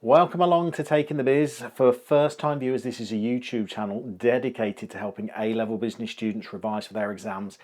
Welcome along to Taking the Biz. For first time viewers, this is a YouTube channel dedicated to helping A-level business students revise for their exams.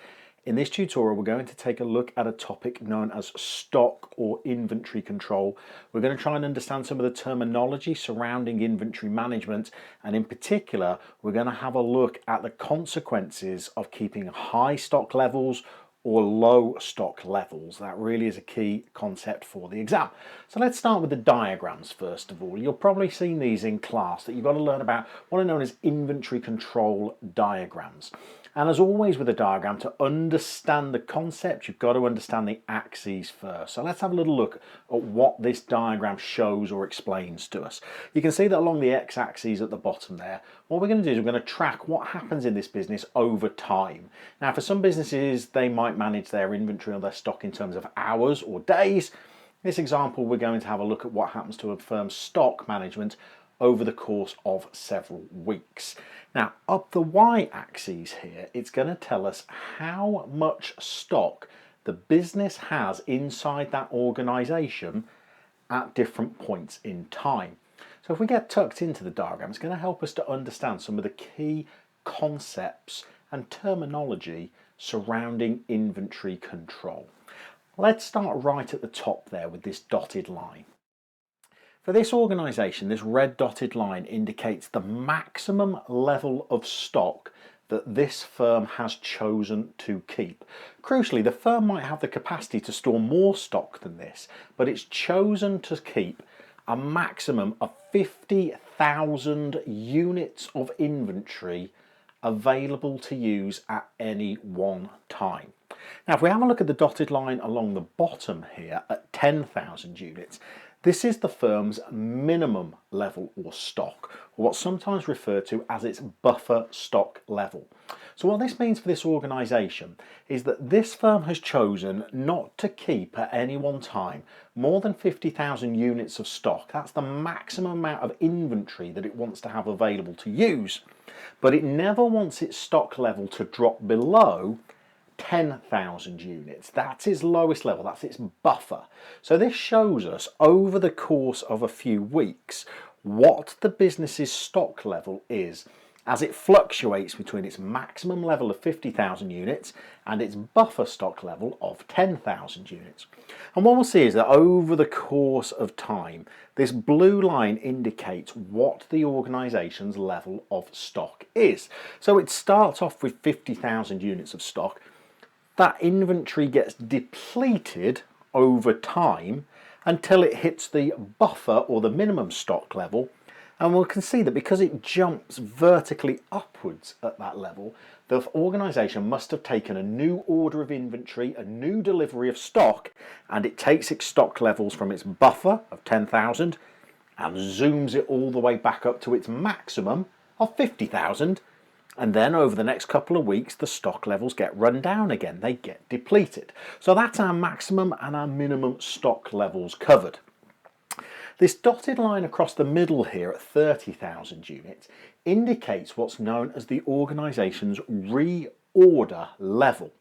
In this tutorial, we're going to take a look at a topic known as stock or inventory control. We're going to try and understand some of the terminology surrounding inventory management, and in particular, we're going to have a look at the consequences of keeping high stock levels or low stock levels. That really is a key concept for the exam. So let's start with the diagrams first of all. You'll probably seen these in class, that you've got to learn about what are known as inventory control diagrams. And as always with a diagram, to understand the concept, you've got to understand the axes first. So let's have a little look at what this diagram shows or explains to us. You can see that along the x-axis at the bottom there, what we're going to do is we're going to track what happens in this business over time. Now, for some businesses, they might manage their inventory or their stock in terms of hours or days. In this example, we're going to have a look at what happens to a firm's stock management over the course of several weeks. Now, up the y-axis here, it's going to tell us how much stock the business has inside that organisation at different points in time. So if we get tucked into the diagram, it's going to help us to understand some of the key concepts and terminology surrounding inventory control. Let's start right at the top there with this dotted line. For this organisation, this red dotted line indicates the maximum level of stock that this firm has chosen to keep. Crucially, the firm might have the capacity to store more stock than this, but it's chosen to keep a maximum of 50,000 units of inventory available to use at any one time. Now, if we have a look at the dotted line along the bottom here at 10,000 units, this is the firm's minimum level or stock, or what's sometimes referred to as its buffer stock level. So what this means for this organisation is that this firm has chosen not to keep at any one time more than 50,000 units of stock. That's the maximum amount of inventory that it wants to have available to use, but it never wants its stock level to drop below 10,000 units. That's its lowest level, that's its buffer. So this shows us over the course of a few weeks what the business's stock level is as it fluctuates between its maximum level of 50,000 units and its buffer stock level of 10,000 units. And what we'll see is that over the course of time, this blue line indicates what the organisation's level of stock is. So it starts off with 50,000 units of stock. That inventory gets depleted over time until it hits the buffer or the minimum stock level, and we can see that because it jumps vertically upwards at that level, the organisation must have taken a new order of inventory, a new delivery of stock, and it takes its stock levels from its buffer of 10,000 and zooms it all the way back up to its maximum of 50,000. And then over the next couple of weeks, the stock levels get run down again, they get depleted. So that's our maximum and our minimum stock levels covered. This dotted line across the middle here at 30,000 units indicates what's known as the organisation's reorder level.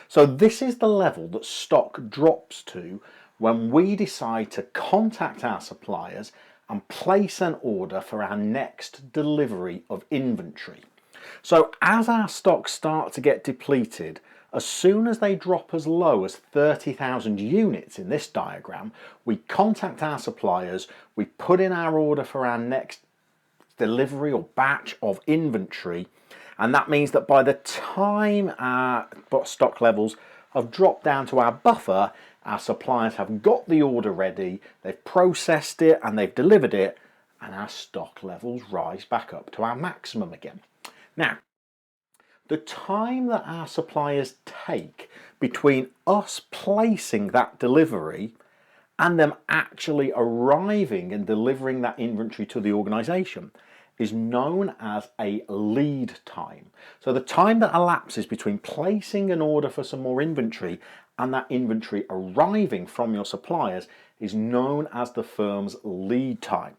So this is the level that stock drops to when we decide to contact our suppliers and place an order for our next delivery of inventory. So as our stocks start to get depleted, as soon as they drop as low as 30,000 units in this diagram, we contact our suppliers, we put in our order for our next delivery or batch of inventory, and that means that by the time our stock levels have dropped down to our buffer, our suppliers have got the order ready, they've processed it and they've delivered it, and our stock levels rise back up to our maximum again. Now, the time that our suppliers take between us placing that delivery and them actually arriving and delivering that inventory to the organisation is known as a lead time. So the time that elapses between placing an order for some more inventory and that inventory arriving from your suppliers is known as the firm's lead time.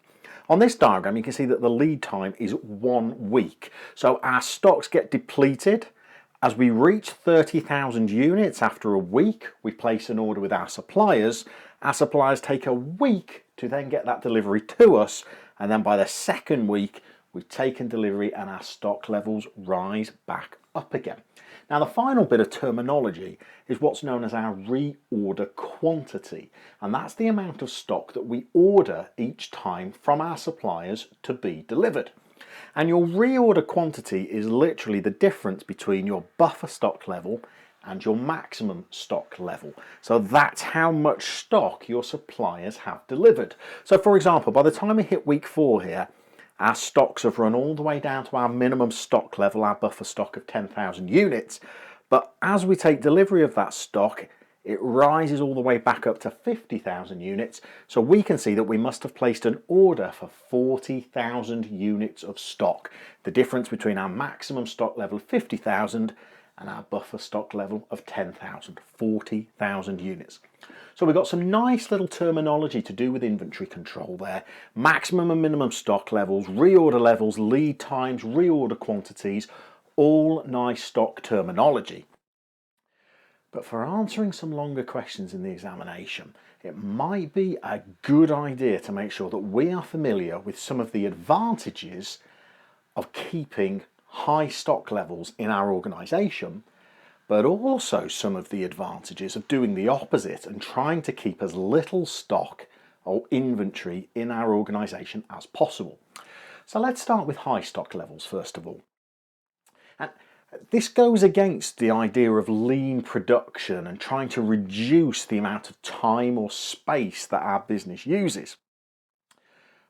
On this diagram, you can see that the lead time is 1 week. So our stocks get depleted. As we reach 30,000 units after a week, we place an order with our suppliers. Our suppliers take a week to then get that delivery to us, and then by the second week we've taken delivery and our stock levels rise back up again. Now the final bit of terminology is what's known as our reorder quantity, and that's the amount of stock that we order each time from our suppliers to be delivered. And your reorder quantity is literally the difference between your buffer stock level and your maximum stock level. So that's how much stock your suppliers have delivered. So for example, by the time we hit week 4 here, our stocks have run all the way down to our minimum stock level, our buffer stock of 10,000 units. But as we take delivery of that stock, it rises all the way back up to 50,000 units. So we can see that we must have placed an order for 40,000 units of stock. The difference between our maximum stock level of 50,000 and our buffer stock level of 10,000, 40,000 units. So we've got some nice little terminology to do with inventory control there. Maximum and minimum stock levels, reorder levels, lead times, reorder quantities, all nice stock terminology. But for answering some longer questions in the examination, it might be a good idea to make sure that we are familiar with some of the advantages of keeping high stock levels in our organisation, but also some of the advantages of doing the opposite and trying to keep as little stock or inventory in our organisation as possible. So let's start with high stock levels first of all. And this goes against the idea of lean production and trying to reduce the amount of time or space that our business uses.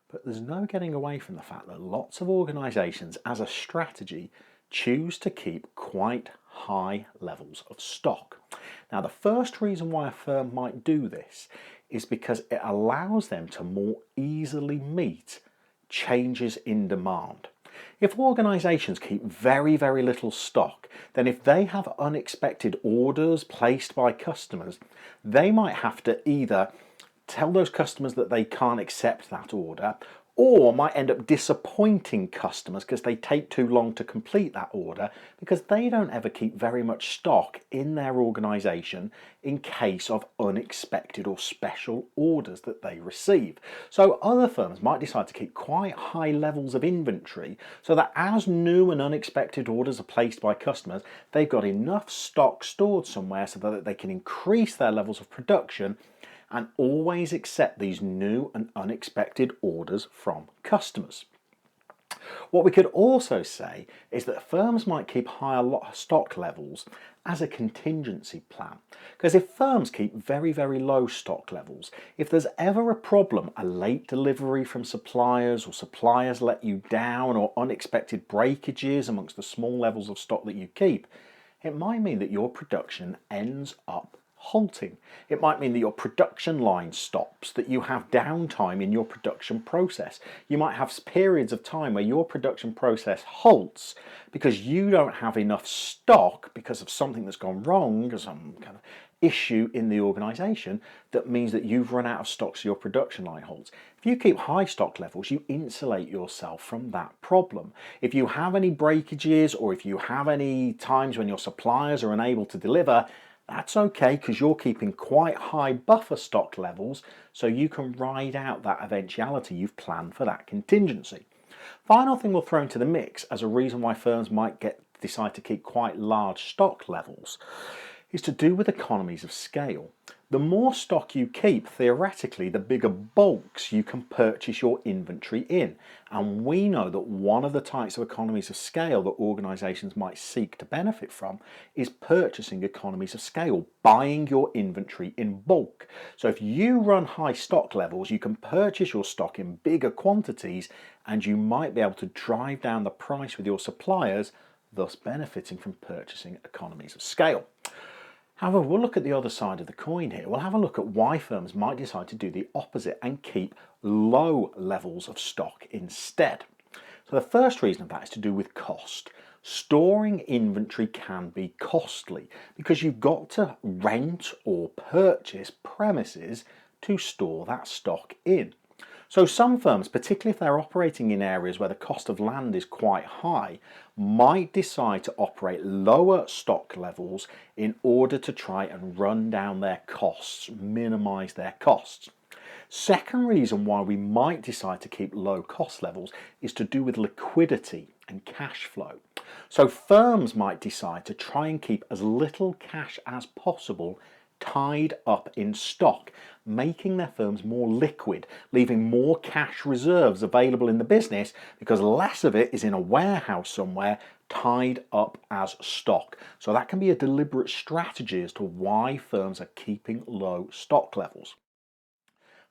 But there's no getting away from the fact that lots of organisations, as a strategy, choose to keep quite high levels of stock. Now, the first reason why a firm might do this is because it allows them to more easily meet changes in demand. If organisations keep very, very little stock, then if they have unexpected orders placed by customers, they might have to either tell those customers that they can't accept that order, or might end up disappointing customers because they take too long to complete that order because they don't ever keep very much stock in their organisation in case of unexpected or special orders that they receive. So other firms might decide to keep quite high levels of inventory so that as new and unexpected orders are placed by customers, they've got enough stock stored somewhere so that they can increase their levels of production and always accept these new and unexpected orders from customers. What we could also say is that firms might keep higher stock levels as a contingency plan. Because if firms keep very, very low stock levels, if there's ever a problem, a late delivery from suppliers or suppliers let you down or unexpected breakages amongst the small levels of stock that you keep, it might mean that your production ends up halting. It might mean that your production line stops, that you have downtime in your production process. You might have periods of time where your production process halts because you don't have enough stock because of something that's gone wrong or some kind of issue in the organisation that means that you've run out of stock, so your production line halts. If you keep high stock levels, you insulate yourself from that problem. If you have any breakages or if you have any times when your suppliers are unable to deliver, that's okay because you're keeping quite high buffer stock levels so you can ride out that eventuality you've planned for that contingency. Final thing we'll throw into the mix as a reason why firms might decide to keep quite large stock levels is to do with economies of scale. The more stock you keep, theoretically, the bigger bulks you can purchase your inventory in. And we know that one of the types of economies of scale that organisations might seek to benefit from is purchasing economies of scale, buying your inventory in bulk. So if you run high stock levels, you can purchase your stock in bigger quantities and you might be able to drive down the price with your suppliers, thus benefiting from purchasing economies of scale. However, we'll look at the other side of the coin here. We'll have a look at why firms might decide to do the opposite and keep low levels of stock instead. So the first reason of that is to do with cost. Storing inventory can be costly because you've got to rent or purchase premises to store that stock in. So some firms, particularly if they're operating in areas where the cost of land is quite high, might decide to operate lower stock levels in order to try and run down their costs, minimise their costs. Second reason why we might decide to keep low cost levels is to do with liquidity and cash flow. So firms might decide to try and keep as little cash as possible tied up in stock, making their firms more liquid, leaving more cash reserves available in the business because less of it is in a warehouse somewhere tied up as stock. So that can be a deliberate strategy as to why firms are keeping low stock levels.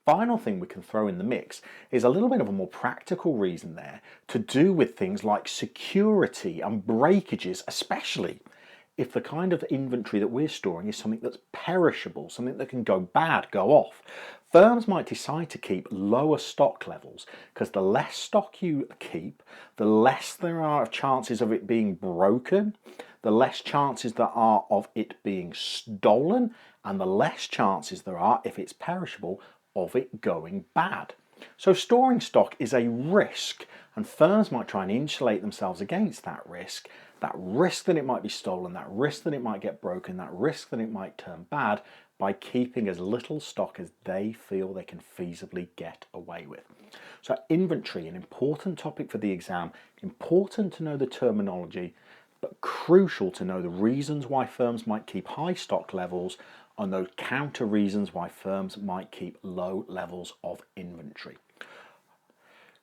Final thing we can throw in the mix is a little bit of a more practical reason there to do with things like security and breakages, especially if the kind of inventory that we're storing is something that's perishable, something that can go bad, go off. Firms might decide to keep lower stock levels because the less stock you keep, the less there are chances of it being broken, the less chances there are of it being stolen, and the less chances there are, if it's perishable, of it going bad. So storing stock is a risk, and firms might try and insulate themselves against that risk that it might be stolen, that risk that it might get broken, that risk that it might turn bad, by keeping as little stock as they feel they can feasibly get away with. So inventory, an important topic for the exam, important to know the terminology, but crucial to know the reasons why firms might keep high stock levels and those counter reasons why firms might keep low levels of inventory.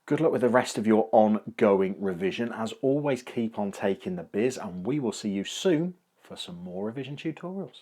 Good luck with the rest of your ongoing revision. As always, keep on taking the biz, and we will see you soon for some more revision tutorials.